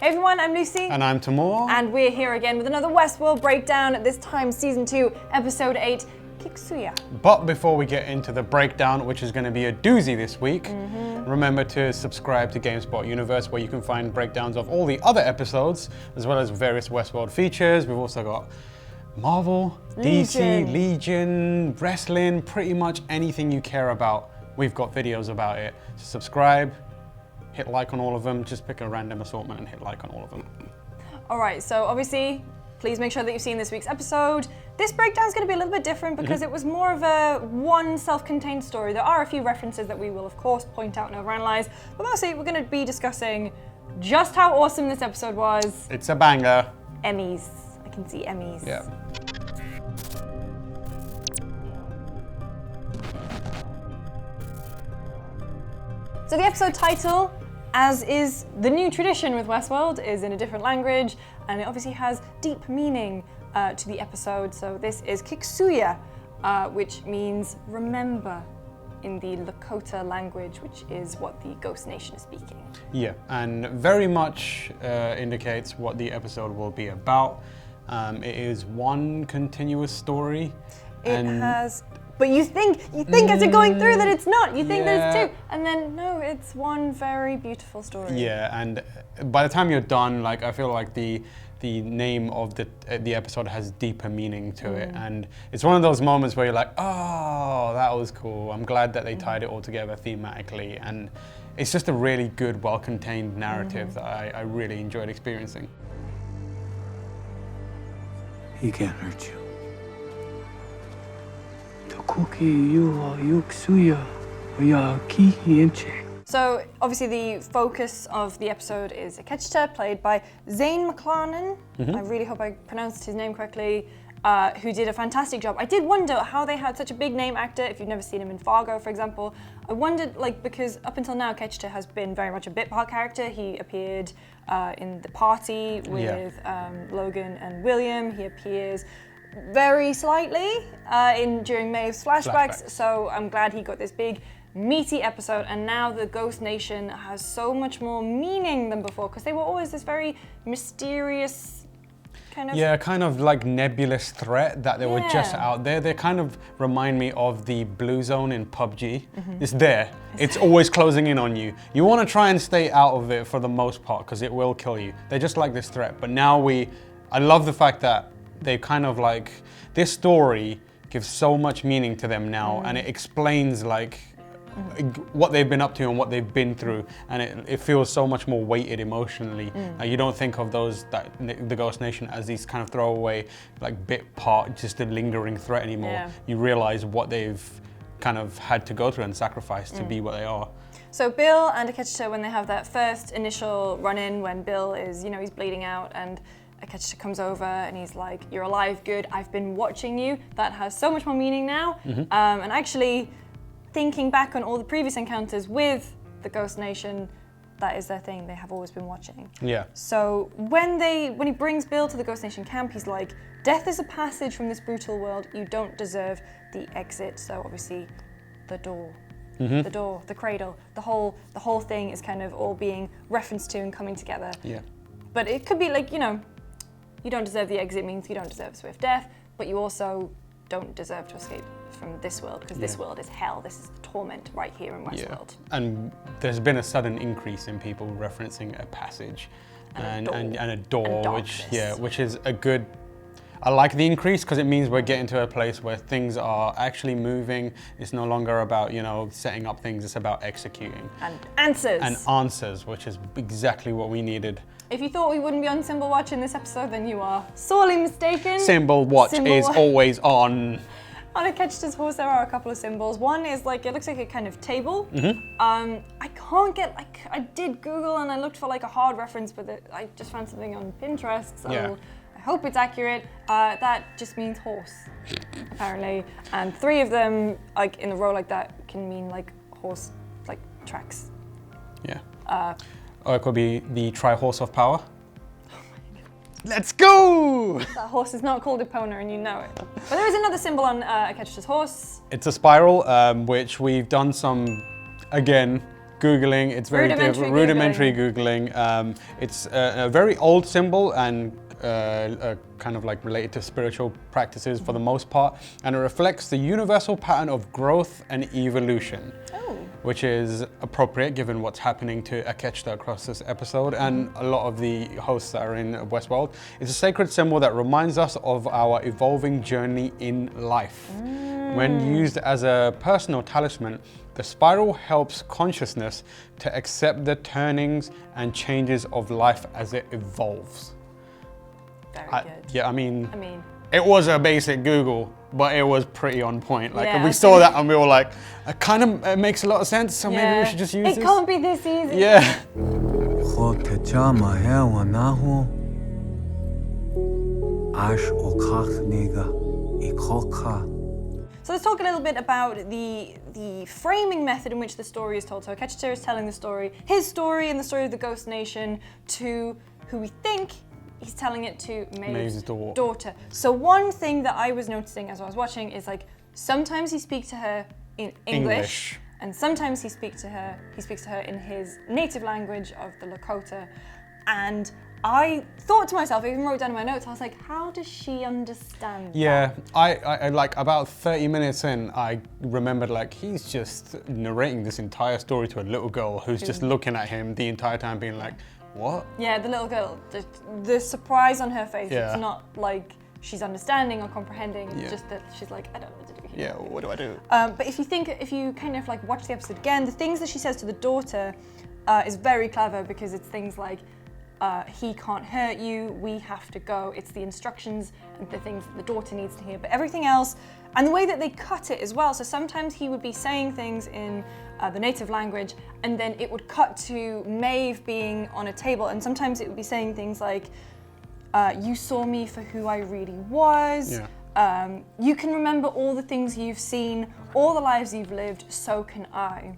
Hey everyone, I'm Lucy. And I'm Tamoor. And we're here again with another Westworld breakdown, this time Season 2, Episode 8, Kiksuya. But before we get into the breakdown, which is going to be a doozy this week, remember to subscribe to GameSpot Universe, where you can find breakdowns of all the other episodes, as well as various Westworld features. We've also got Marvel, DC, Legion, wrestling, pretty much anything you care about. We've got videos about it. So subscribe, hit like on all of them, just pick a random assortment and hit like on all of them. All right, so obviously, please make sure that you've seen this week's episode. This breakdown is going to be a little bit different because it was more of a one self-contained story. There are a few references that we will, of course, point out and overanalyze, but mostly we're going to be discussing just how awesome this episode was. It's a banger. Emmys. I can see Emmys. Yeah. So the episode title, as is the new tradition with Westworld, is in a different language, and it obviously has deep meaning to the episode. So this is Kiksuya, which means remember in the Lakota language, which is what the Ghost Nation is speaking. Yeah, and very much indicates what the episode will be about. It is one continuous story. It has, but you think as you're going through that it's not. You think that it's two, and then no, it's one very beautiful story. Yeah, and by the time you're done, like I feel like the name of the episode has deeper meaning to it, and it's one of those moments where you're like, oh, that was cool. I'm glad that they tied it all together thematically, and it's just a really good, well-contained narrative that I really enjoyed experiencing. He can't hurt you. So obviously the focus of the episode is Akecheta, played by Zane McClarnon. I really hope I pronounced his name correctly, who did a fantastic job. I did wonder how they had such a big name actor, if you've never seen him in Fargo, for example. I wondered, because up until now, Akecheta has been very much a bit part character. He appeared in The Party with Logan and William. He appears very slightly during Maeve's flashbacks, so I'm glad he got this big, meaty episode, and now the Ghost Nation has so much more meaning than before, because they were always this very mysterious kind of like nebulous threat that they were just out there. They kind of remind me of the blue zone in PUBG. It's there. It's always closing in on you. You want to try and stay out of it for the most part because it will kill you. They're just like this threat. But now I love the fact that they kind of like, this story gives so much meaning to them now, and it explains like what they've been up to and what they've been through, and it feels so much more weighted emotionally. You don't think of the Ghost Nation as these kind of throwaway, like bit part, just a lingering threat anymore. You realize what they've kind of had to go through and sacrifice to be what they are. So Bill and Akecheta, when they have that first initial run-in, when Bill is, he's bleeding out, and Akecheta comes over and he's like, "You're alive, good, I've been watching you." That has so much more meaning now. And actually, thinking back on all the previous encounters with the Ghost Nation, that is their thing. They have always been watching. Yeah. So when he brings Bill to the Ghost Nation camp, he's like, "Death is a passage from this brutal world. You don't deserve the exit." So obviously, the door, the door, the cradle, the whole thing is kind of all being referenced to and coming together. Yeah. But it could be like, you don't deserve the exit means you don't deserve swift death, but you also don't deserve to escape from this world, because this world is hell. This is the torment right here in Westworld. And there's been a sudden increase in people referencing a passage and a door, which is a good. I like the increase because it means we're getting to a place where things are actually moving. It's no longer about, setting up things, it's about executing. And answers. Which is exactly what we needed. If you thought we wouldn't be on Symbol Watch in this episode, then you are sorely mistaken. Symbol Watch is always on. On Akecheta's horse, there are a couple of symbols. One is it looks like a kind of table. I can't get, I did Google and I looked for a hard reference, but I just found something on Pinterest, so I hope it's accurate. That just means horse, apparently. And 3 of them, in a row like that, can mean horse, tracks. Yeah. Or it could be the Tri-Horse of Power. Let's go! That horse is not called Epona, and you know it. But there is another symbol on Akecheta's horse. It's a spiral, which we've done some, again, Googling. It's very rudimentary Googling. It's a very old symbol and kind of like related to spiritual practices for the most part, and it reflects the universal pattern of growth and evolution, which is appropriate given what's happening to Akechta across this episode and a lot of the hosts that are in Westworld. It's a sacred symbol that reminds us of our evolving journey in life. When used as a personal talisman, the spiral helps consciousness to accept the turnings and changes of life as it evolves. Very good. Yeah, I mean, it was a basic Google, but it was pretty on point. Like we saw that and we were like, it makes a lot of sense, so maybe we should just use this. It can't be this easy. Yeah. So let's talk a little bit about the framing method in which the story is told. So Akechta is telling the story, his story and the story of the Ghost Nation, to who we think he's telling it to, Maeve's daughter. So one thing that I was noticing as I was watching is like sometimes he speaks to her in English. And sometimes he speaks to her in his native language of the Lakota. And I thought to myself, I even wrote down in my notes, I was like, how does she understand that? I like about 30 minutes in, I remembered like he's just narrating this entire story to a little girl who's just looking at him the entire time being like, what? Yeah, the little girl, the surprise on her face, it's not like she's understanding or comprehending, it's just that she's like, I don't know what to do here. Yeah, what do I do? But if you kind of like watch the episode again, the things that she says to the daughter is very clever because it's things like, he can't hurt you, we have to go. It's the instructions and the things that the daughter needs to hear, but everything else, and the way that they cut it as well. So sometimes he would be saying things in the native language, and then it would cut to Maeve being on a table, and sometimes it would be saying things like, you saw me for who I really was, you can remember all the things you've seen, all the lives you've lived, so can I.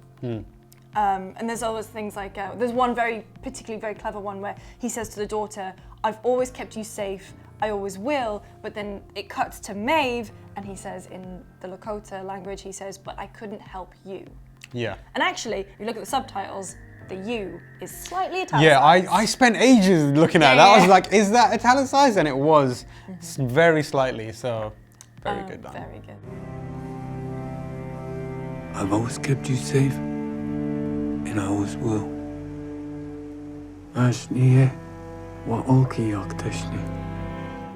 And there's always things like, there's one particularly very clever one where he says to the daughter, I've always kept you safe, I always will, but then it cuts to Maeve, and he says in the Lakota language, he says, but I couldn't help you. Yeah. And actually, if you look at the subtitles, the U is slightly italicized. Yeah, I spent ages looking at that. I was like, is that italicized? And it was very slightly, so very good done. Very good. I've always kept you safe, and I always will.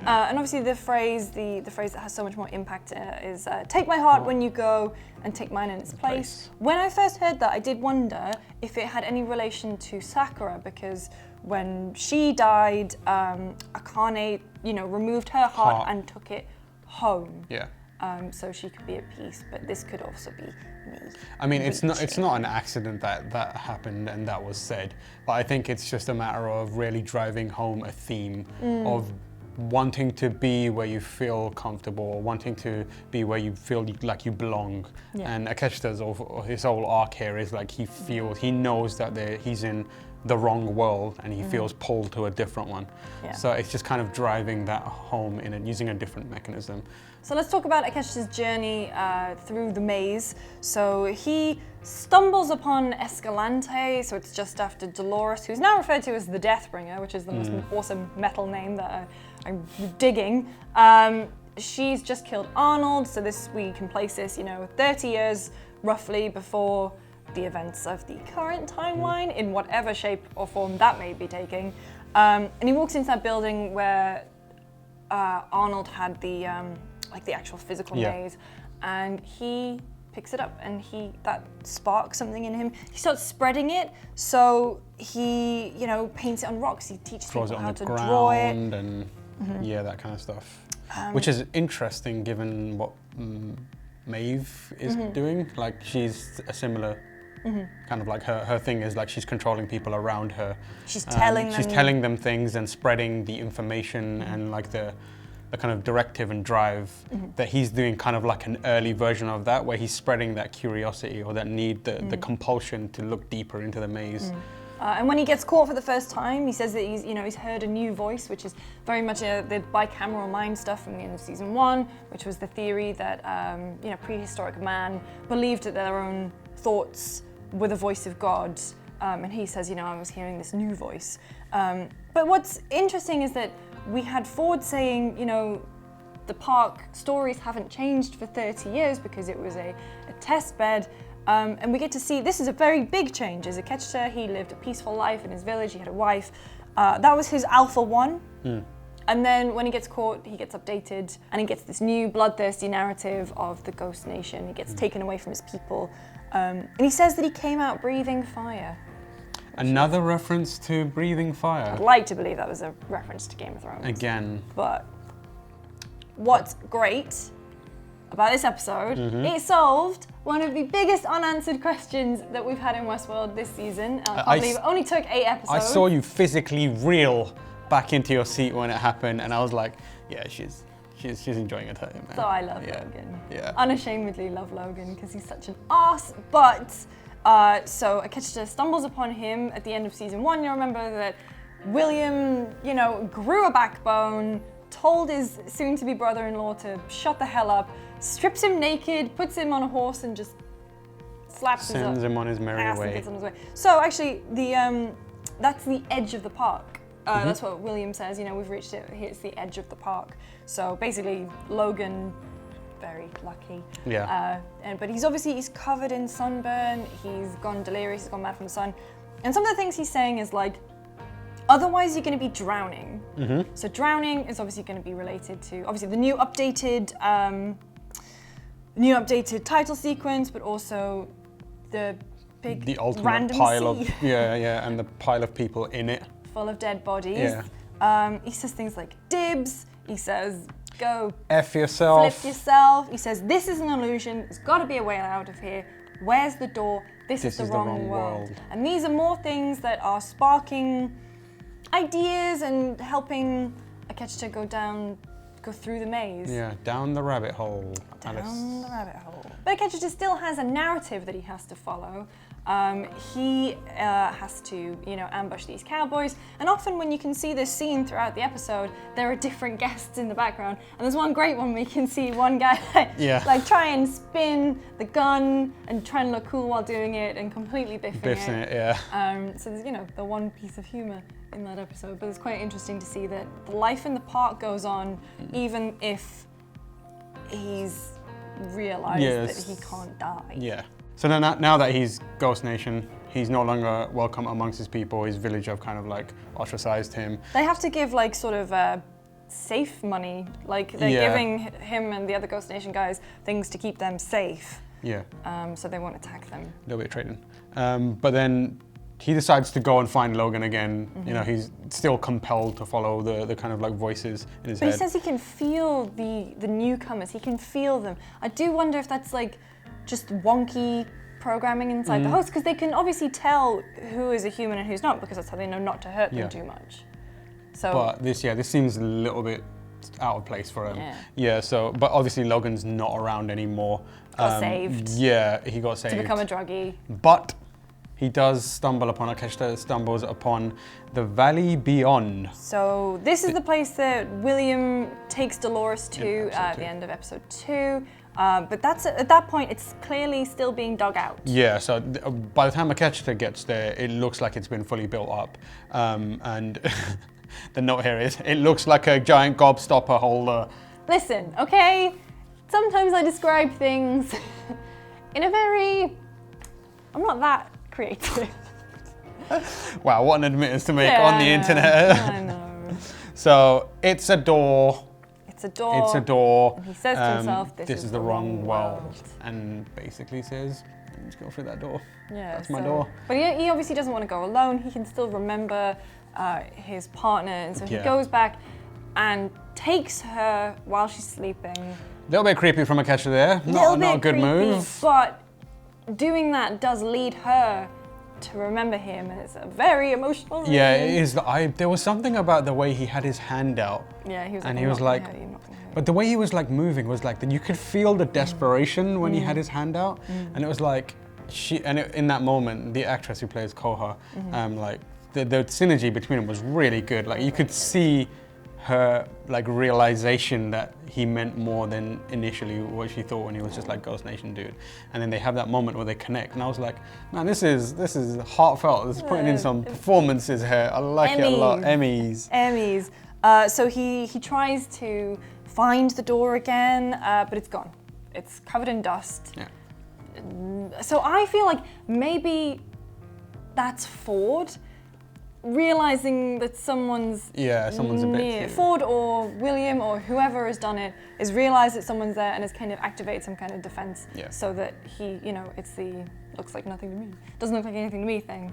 And obviously the phrase that has so much more impact is take my heart when you go and take mine in its place. When I first heard that, I did wonder if it had any relation to Sakura, because when she died, Akane, removed her heart and took it home. Yeah. So she could be at peace, but this could also be me. I mean, it's not an accident that happened and that was said, but I think it's just a matter of really driving home a theme of wanting to be where you feel comfortable, wanting to be where you feel like you belong. Yeah. And Akechta's his whole arc here is like he knows that he's in the wrong world and he feels pulled to a different one. Yeah. So it's just kind of driving that home using a different mechanism. So let's talk about Akechta's journey through the maze. So he stumbles upon Escalante, so it's just after Dolores, who's now referred to as the Deathbringer, which is the most awesome metal name that I'm digging. She's just killed Arnold, so we can place this, 30 years roughly before the events of the current timeline, in whatever shape or form that may be taking. And he walks into that building where Arnold had the actual physical maze, and he picks it up, and that sparks something in him. He starts spreading it, so he, paints it on rocks. He teaches people how to draw it. And that kind of stuff. Which is interesting given what Maeve is doing. Like, she's a similar kind of like her thing is like she's controlling people around her. She's telling them things and spreading the information and like the kind of directive and drive that he's doing, kind of like an early version of that, where he's spreading that curiosity or that need, the compulsion to look deeper into the maze. And when he gets caught for the first time, he says that he's heard a new voice, which is very much the bicameral mind stuff from the end of season 1, which was the theory that prehistoric man believed that their own thoughts with a voice of God. And he says, I was hearing this new voice. But what's interesting is that we had Ford saying, the park stories haven't changed for 30 years because it was a test bed. And we get to see, this is a very big change. As a Kiksuya, he lived a peaceful life in his village, he had a wife. That was his Alpha 1. And then when he gets caught, he gets updated and he gets this new bloodthirsty narrative of the Ghost Nation. He gets taken away from his people. And he says that he came out breathing fire. Another reference to breathing fire. I'd like to believe that was a reference to Game of Thrones. Again. But what's great about this episode, it solved one of the biggest unanswered questions that we've had in Westworld this season. I can't believe it only took 8 episodes. I saw you physically reel back into your seat when it happened, and I was like, yeah, she's enjoying it, man. So I love Logan. Yeah. Unashamedly love Logan because he's such an arse. But so Kiksuya stumbles upon him at the end of season 1. You remember that William, grew a backbone, told his soon-to-be brother-in-law to shut the hell up, strips him naked, puts him on a horse, and just sends him on his merry way. So actually, that's the edge of the park. That's what William says. We've reached it. It's the edge of the park. So basically, Logan, very lucky. Yeah. But he's covered in sunburn. He's gone delirious. He's gone mad from the sun. And some of the things he's saying is like, otherwise you're going to be drowning. So drowning is obviously going to be related to obviously the new updated title sequence, but also the ultimate random pile sea. of and the pile of people in it. Full of dead bodies. Yeah. He says things like dibs. He says go F yourself. flip yourself. He says this is an illusion. There's got to be a way out of here. Where's the door? This is the wrong world. And these are more things that are sparking ideas and helping Kiksuya go through the maze. Yeah, down the rabbit hole. Down the rabbit hole. But Kiksuya still has a narrative that he has to follow. He has to, ambush these cowboys. And often when you can see this scene throughout the episode, there are different guests in the background. And there's one great one where you can see one guy try and spin the gun and try and look cool while doing it and completely biffing it. Yeah. So there's, the one piece of humor in that episode. But it's quite interesting to see that the life in the park goes on even if he's realized that he can't die. Yeah. So now that he's Ghost Nation, he's no longer welcome amongst his people. His village have kind of like ostracized him. They have to give like sort of safe money. Like they're giving him and the other Ghost Nation guys things to keep them safe. Yeah. So they won't attack them. A little bit of trading. But then he decides to go and find Logan again. He's still compelled to follow the kind of like voices in his head. But he says he can feel the newcomers. He can feel them. I do wonder if that's like just wonky programming inside the host, because they can obviously tell who is a human and who's not, because that's how they know not to hurt them too much. So, but this seems a little bit out of place for him. Yeah. So, but obviously Logan's not around anymore. Got saved. Yeah, he got saved to become a druggie. But he does stumble upon, Kiksuya stumbles upon the valley beyond. So this is the place that William takes Dolores to at the end of episode 2. But at that point, it's clearly still being dug out. Yeah, so by the time Kiksuya gets there, it looks like it's been fully built up. And the note here is, it looks like a giant gobstopper holder. Listen, okay? Sometimes I describe things in a very... I'm not that creative. Wow, what an admittance to make on the internet. I know. So, it's a door. It's a door. It's a door. And he says to himself, this is the wrong world. And basically says, let's go through that door. Yeah, that's my door. But he obviously doesn't want to go alone. He can still remember his partner. And so he goes back and takes her while she's sleeping. A little bit creepy from Kiksuya there. Not a good move. But doing that does lead her to remember him, and it's a very emotional reading. Yeah, it is. There was something about the way he had his hand out. Yeah, he was like, but the way he was like moving was like that. You could feel the desperation when he had his hand out, and it was like in that moment, the actress who plays Koha, like the synergy between them was really good. Like you could see her like realization that he meant more than initially what she thought when he was just like Ghost Nation dude. And then they have that moment where they connect, and I was like, man, this is heartfelt. This is putting in some performances here. I like it a lot. Emmys. So he tries to find the door again, but it's gone. It's covered in dust. Yeah. So I feel like maybe that's Ford realizing that someone's a bit Ford or William or whoever has done it is realized that someone's there and has kind of activated some kind of defense so that he, it's the looks like nothing to me, doesn't look like anything to me thing.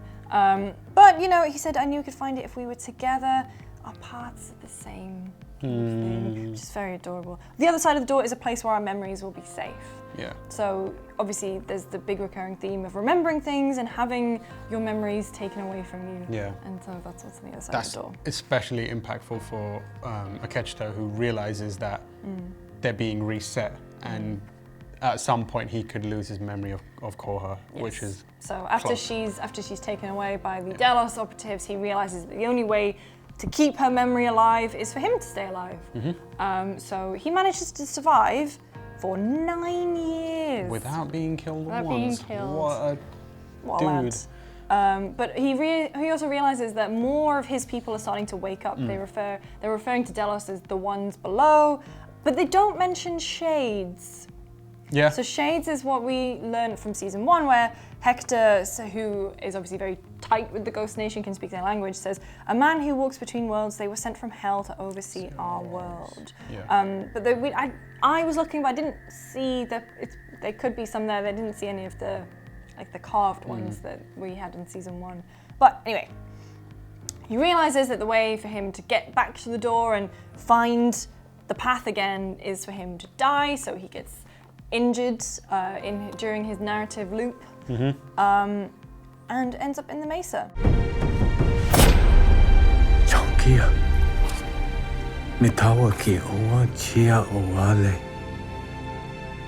But he said, I knew we could find it if we were together. Our paths are the same thing, which is very adorable. The other side of the door is a place where our memories will be safe. Yeah. So obviously there's the big recurring theme of remembering things and having your memories taken away from you. Yeah. And so that's what's on the other side of the door. That's especially impactful for Akecheta, who realizes that they're being reset, and at some point he could lose his memory of Korha, which is so after she's taken away by the Delos operatives, he realizes that the only way to keep her memory alive is for him to stay alive. So he manages to survive for 9 years. Without being killed Without once. being killed. What a dude. Lad. But he also realizes that more of his people are starting to wake up. They're referring to Delos as the ones below, but they don't mention Shades. Yeah. So Shades is what we learned from season 1, where Hector, who is obviously very tight with the Ghost Nation, can speak their language, says, a man who walks between worlds, they were sent from hell to oversee our world. Yeah. But I was looking, but I didn't see there could be some there. I didn't see any of the carved ones that we had in season 1. But anyway, he realizes that the way for him to get back to the door and find the path again is for him to die, so he gets injured during his narrative loop, and ends up in the Mesa. Chonkia. Mitawa ki oa chia oale.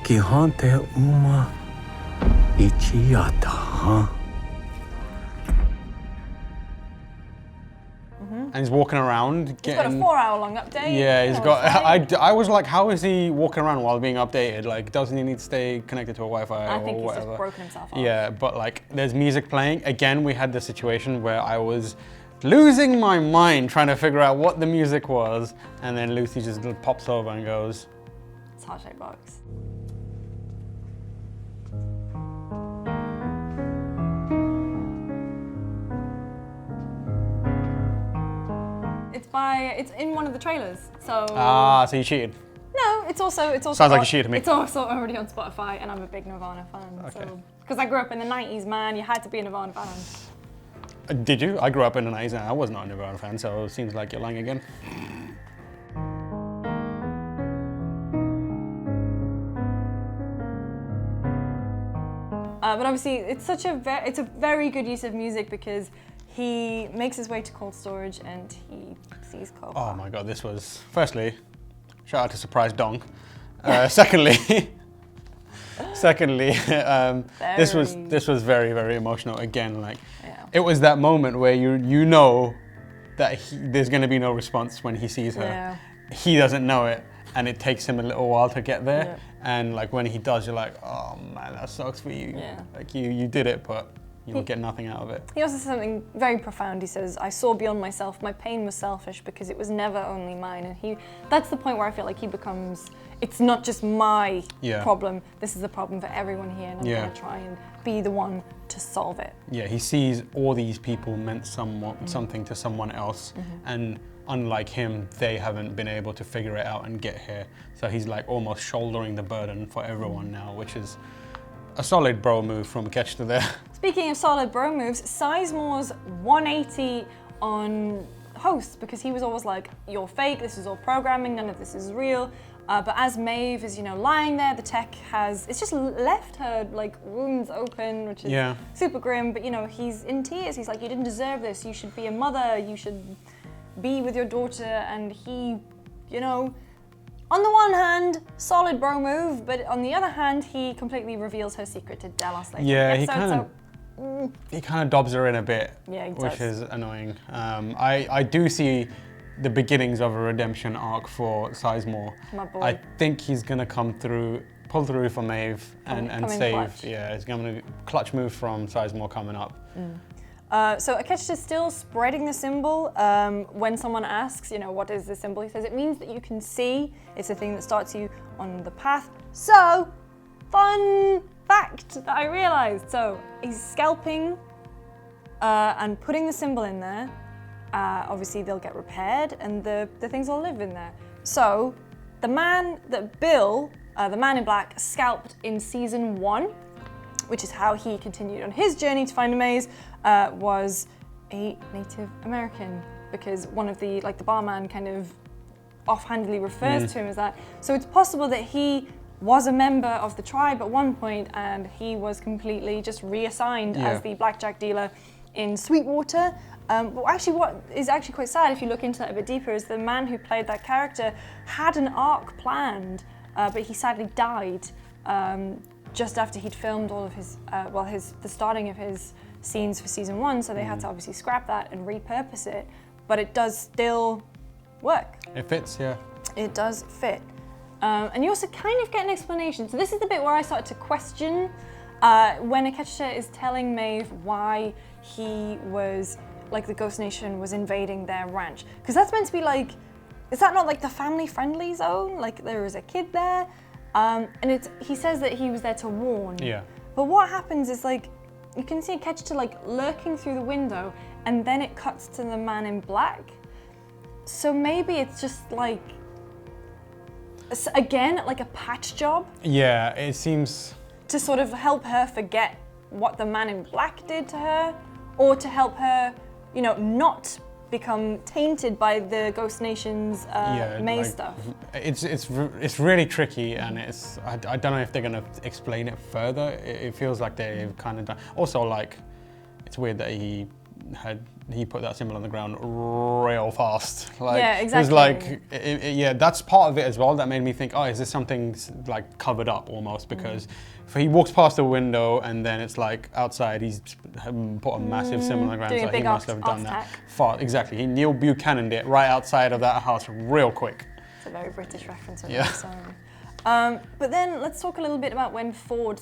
Ki hante uma ichiata, huh? And he's walking around getting... He's got a 4-hour-long update. Yeah, he's got... I was like, how is he walking around while being updated? Like, doesn't he need to stay connected to a Wi-Fi or whatever? I think he's just broken himself off. Yeah, but like, there's music playing. Again, we had the situation where I was losing my mind trying to figure out what the music was, and then Lucy just pops over and goes... It's Heart-Shaped Box. It's in one of the trailers, so... Ah, so you cheated? No, it's also... Sounds like you cheated to me. It's also already on Spotify, and I'm a big Nirvana fan, so... Because I grew up in the 90s, man, you had to be a Nirvana fan. Did you? I grew up in the 90s and I was not a Nirvana fan, so it seems like you're lying again. But obviously, it's a very good use of music because he makes his way to cold storage and he sees Korha. Oh my god, this was... Firstly, shout out to Surprise Dong. Secondly, this was very, very emotional. Again, like, it was that moment where you know that there's going to be no response when he sees her. Yeah. He doesn't know it, and it takes him a little while to get there. Yeah. And like when he does, you're like, oh man, that sucks for you. Yeah. Like you did it, but you will get nothing out of it. He also says something very profound. He says, I saw beyond myself. My pain was selfish because it was never only mine. And that's the point where I feel like he becomes, it's not just my problem. This is a problem for everyone here, and I'm going to try and be the one to solve it. Yeah, he sees all these people meant something to someone else, and unlike him, they haven't been able to figure it out and get here. So he's like almost shouldering the burden for everyone now, which is a solid bro move from Akecheta there. Speaking of solid bro moves, Sizemore's 180 on hosts, because he was always like, you're fake, this is all programming, none of this is real. But as Maeve is, lying there, the tech it's just left her like wounds open, which is super grim, but he's in tears. He's like, you didn't deserve this, you should be a mother, you should be with your daughter, and he, on the one hand, solid bro move, but on the other hand, he completely reveals her secret to Delos later. Yeah, he kind of dobs her in a bit, yeah, which is annoying. I do see the beginnings of a redemption arc for Sizemore. My boy. I think he's gonna pull through for Maeve and Come in save. clutch. Yeah, it's gonna clutch move from Sizemore coming up. So Akechi is still spreading the symbol. When someone asks, what is the symbol? He says it means that you can see. It's a thing that starts you on the path. So, fun fact that I realized. So he's scalping and putting the symbol in there. Obviously they'll get repaired and the things will live in there. So the man that Bill, the man in black, scalped in season 1, which is how he continued on his journey to find a maze, was a Native American, because one of the barman kind of offhandedly refers to him as that. So it's possible that he was a member of the tribe at one point and he was completely just reassigned as the blackjack dealer in Sweetwater. But actually what is actually quite sad, if you look into that a bit deeper, is the man who played that character had an arc planned, but he sadly died just after he'd filmed all of his, the starting of his scenes for season 1, so they had to obviously scrap that and repurpose it, but it does still work. It fits, yeah. It does fit. And you also kind of get an explanation. So this is the bit where I started to question when Akechi is telling Maeve why he was, the Ghost Nation was invading their ranch. Because that's meant to be is that not the family-friendly zone? There is a kid there? And he says that he was there to warn. Yeah. But what happens is you can see Akechi lurking through the window, and then it cuts to the man in black. So maybe it's just again, a patch job. Yeah, it seems to sort of help her forget what the man in black did to her, or to help her, not become tainted by the Ghost Nation's maze stuff. It's really tricky, and I don't know if they're gonna explain it further. It feels like they've kind of done. Also, it's weird that he put that symbol on the ground real fast. Yeah, exactly. It was that's part of it as well that made me think, oh, is this something covered up almost? Because if he walks past the window and then it's outside, he's put a massive symbol on the ground, doing so a big he must have done off-tack. that. Exactly, he Neil Buchanan'd it right outside of that house real quick. It's a very British reference, I'm Yeah. sorry. But then let's talk a little bit about when Ford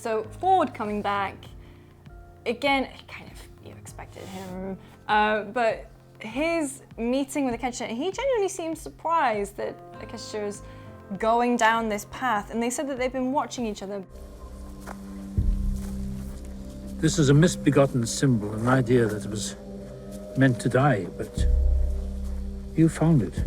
coming back, again, kind of, you expected him, but his meeting with Akechi, he genuinely seemed surprised that Akechi was going down this path, and they said that they've been watching each other. This is a misbegotten symbol, an idea that was meant to die, but you found it.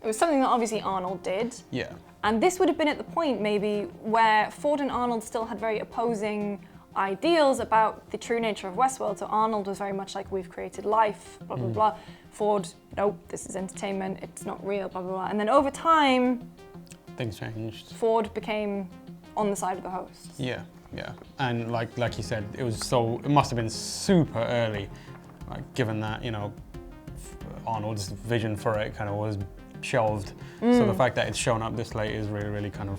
It was something that obviously Arnold did. Yeah. And this would have been at the point maybe where Ford and Arnold still had very opposing ideals about the true nature of Westworld. So Arnold was very much we've created life, blah, blah, blah. Ford, nope, this is entertainment, it's not real, blah, blah, blah. And then over time, Things changed. Ford became on the side of the hosts. Yeah, yeah. And like you said, it must have been super early, given that, Arnold's vision for it kind of was shelved. So the fact that it's shown up this late is really, really kind of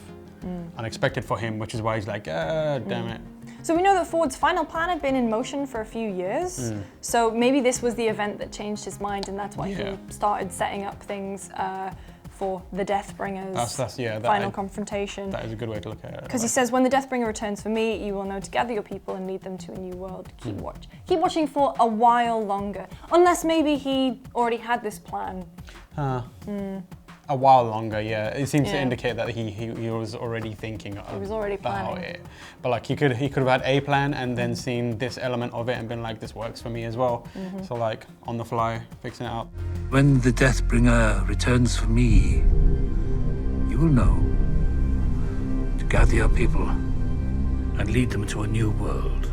unexpected for him, which is why he's damn it. So we know that Ford's final plan had been in motion for a few years. So maybe this was the event that changed his mind, and that's why he started setting up things for the Deathbringer's final confrontation. That is a good way to look at it. Because he says, when the Deathbringer returns for me, you will know to gather your people and lead them to a new world. Keep watching for a while longer. Unless maybe he already had this plan. A while longer, yeah. It seems to indicate that he was already thinking about it. But he could have had a plan and then seen this element of it and been this works for me as well. So on the fly, fixing it up. When the Deathbringer returns for me, you will know to gather your people and lead them to a new world.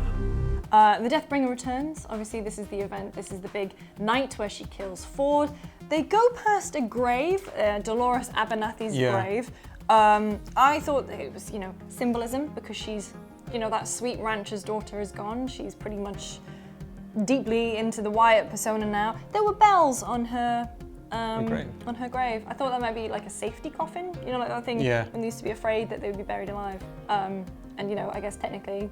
The Deathbringer returns. Obviously, this is the event. This is the big night where she kills Ford. They go past a grave, Dolores Abernathy's grave. I thought that it was, symbolism, because she's, that sweet rancher's daughter is gone. She's pretty much deeply into the Wyatt persona now. There were bells on her grave. I thought that might be a safety coffin. That thing when they used to be afraid that they would be buried alive. And I guess technically,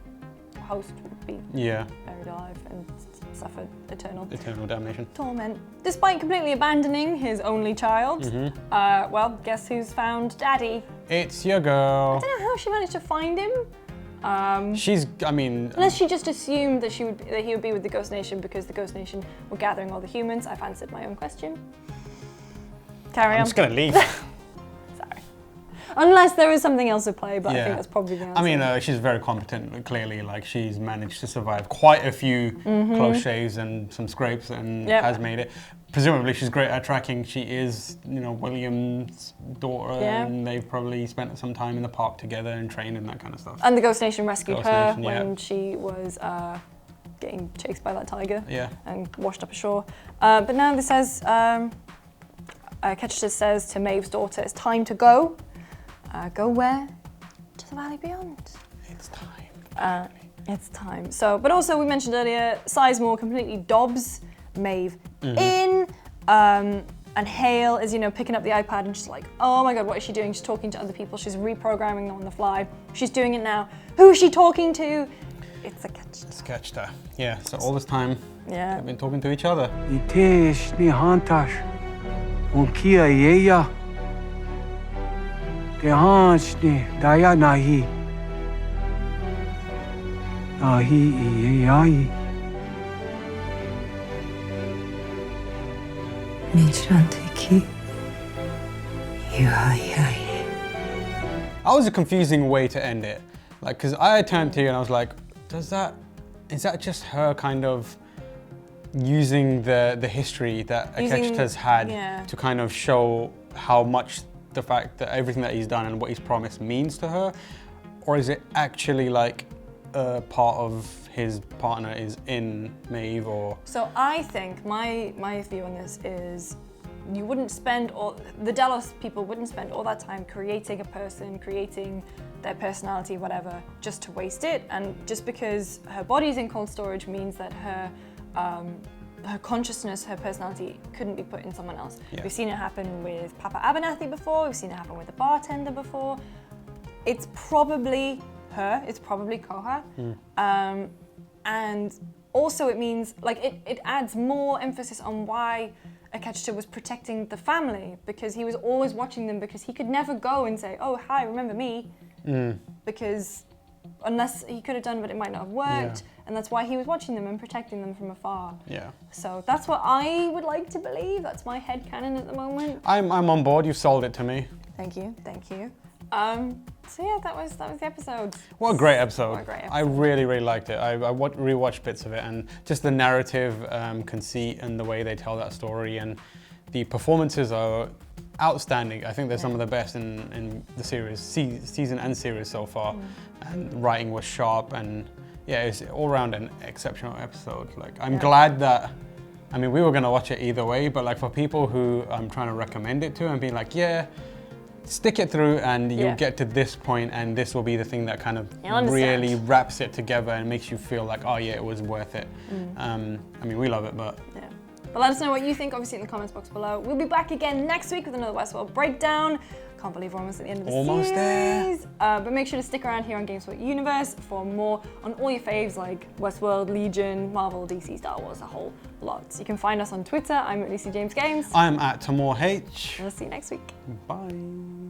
a host would be buried alive, and suffered eternal damnation. torment. Despite completely abandoning his only child, well, guess who's found Daddy? It's your girl. I don't know how she managed to find him. Unless she just assumed that he would be with the Ghost Nation because the Ghost Nation were gathering all the humans. I've answered my own question. Carry on. I'm just gonna leave. Sorry. Unless there is something else at play, but I think that's probably the answer. I mean, she's very competent, clearly. Like, she's managed to survive quite a few close shaves and some scrapes and has made it. Presumably, she's great at tracking. She is, William's daughter, and they've probably spent some time in the park together and trained and that kind of stuff. And the Ghost Nation rescued her when she was getting chased by that tiger and washed up ashore. But now this says, Kiksuya says to Maeve's daughter, it's time to go. Go where? To the Valley Beyond. It's time. It's time. So, but also we mentioned earlier, Sizemore completely dobs Maeve in, and Hale is, picking up the iPad and she's like, oh my god, what is she doing? She's talking to other people, she's reprogramming them on the fly. She's doing it now. Who is she talking to? It's a Kiksuya. It's Kiksuya. Yeah, so all this time, they've been talking to each other. That was a confusing way to end it. Like, because I turned to you and I was like, is that just her kind of using the history that Kiksuya's had to kind of show how much the fact that everything that he's done and what he's promised means to her? Or is it actually like part of his partner is in Maeve, or? So I think my view on this is you wouldn't spend the Delos people wouldn't spend all that time creating a person, creating their personality, whatever, just to waste it. And just because her body's in cold storage means that her consciousness, her personality couldn't be put in someone else. Yeah. We've seen it happen with Papa Abernathy before, we've seen it happen with the bartender before. It's probably her, it's probably Koha. And also it means, like, it adds more emphasis on why Kiksuya was protecting the family, because he was always watching them, because he could never go and say, oh, hi, remember me? Because unless he could have done, but it might not have worked. And that's why he was watching them and protecting them from afar. Yeah. So that's what I would like to believe. That's my headcanon at the moment. I'm on board. You've sold it to me. Thank you. Thank you. So yeah, that was the episode. What a great episode. What a great episode. I really, really liked it. I rewatched bits of it, and just the narrative conceit and the way they tell that story, and the performances are outstanding. I think they're some of the best in the series, season and series so far. And writing was sharp, and yeah, it's all around an exceptional episode. Like, I'm glad that, I mean, we were gonna watch it either way, but like for people who I'm trying to recommend it to and be like, stick it through and you'll get to this point and this will be the thing that kind of really wraps it together and makes you feel like, oh yeah, it was worth it. I mean, we love it, but... But let us know what you think, obviously, in the comments box below. We'll be back again next week with another Westworld breakdown. Can't believe we're almost at the end of the series. There. But make sure to stick around here on GameSpot Universe for more on all your faves like Westworld, Legion, Marvel, DC, Star Wars, a whole lot. You can find us on Twitter. I'm at Lucy James Games. I'm at Tamoor H. We'll see you next week. Bye.